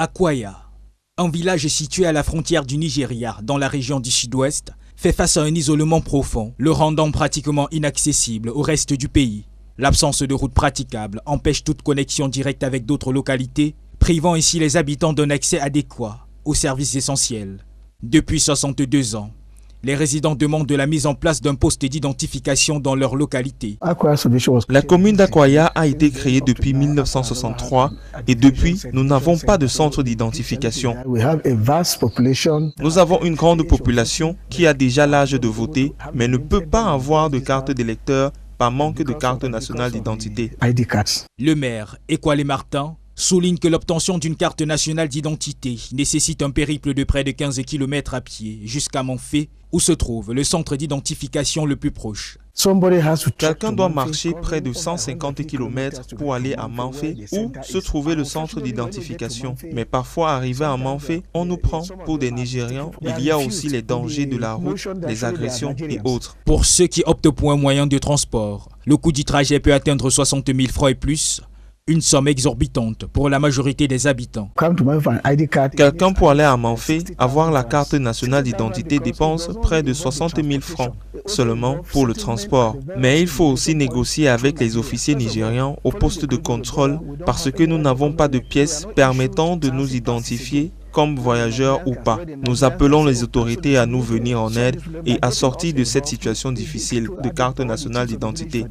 Akwaya, un village situé à la frontière du Nigeria, dans la région du sud-ouest, fait face à un isolement profond, le rendant pratiquement inaccessible au reste du pays. L'absence de routes praticables empêche toute connexion directe avec d'autres localités, privant ainsi les habitants d'un accès adéquat aux services essentiels. Depuis 62 ans, les résidents demandent la mise en place d'un poste d'identification dans leur localité. La commune d'Akwaya a été créée depuis 1963 et depuis, nous n'avons pas de centre d'identification. Nous avons une grande population qui a déjà l'âge de voter, mais ne peut pas avoir de carte d'électeur par manque de carte nationale d'identité. Le maire, Ekwale Martin, souligne que l'obtention d'une carte nationale d'identité nécessite un périple de près de 15 km à pied jusqu'à Manfé, où se trouve le centre d'identification le plus proche. Quelqu'un doit marcher près de 150 km pour aller à Manfé où se trouvait le centre d'identification. Mais parfois, arrivé à Manfé, on nous prend pour des Nigérians. Il y a aussi les dangers de la route, les agressions et autres. Pour ceux qui optent pour un moyen de transport, le coût du trajet peut atteindre 60 000 francs et plus. Une somme exorbitante pour la majorité des habitants. Quelqu'un pour aller à Manfé, avoir la carte nationale d'identité dépense près de 60 000 francs seulement pour le transport. Mais il faut aussi négocier avec les officiers nigérians au poste de contrôle parce que nous n'avons pas de pièces permettant de nous identifier comme voyageurs ou pas. Nous appelons les autorités à nous venir en aide et à sortir de cette situation difficile de carte nationale d'identité.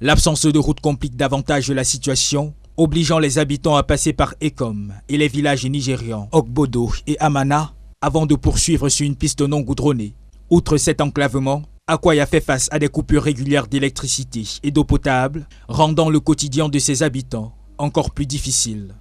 L'absence de route complique davantage la situation, obligeant les habitants à passer par Ekom et les villages nigérians Ogbodo et Amana avant de poursuivre sur une piste non goudronnée. Outre cet enclavement, Akwaya fait face à des coupures régulières d'électricité et d'eau potable, rendant le quotidien de ses habitants encore plus difficile.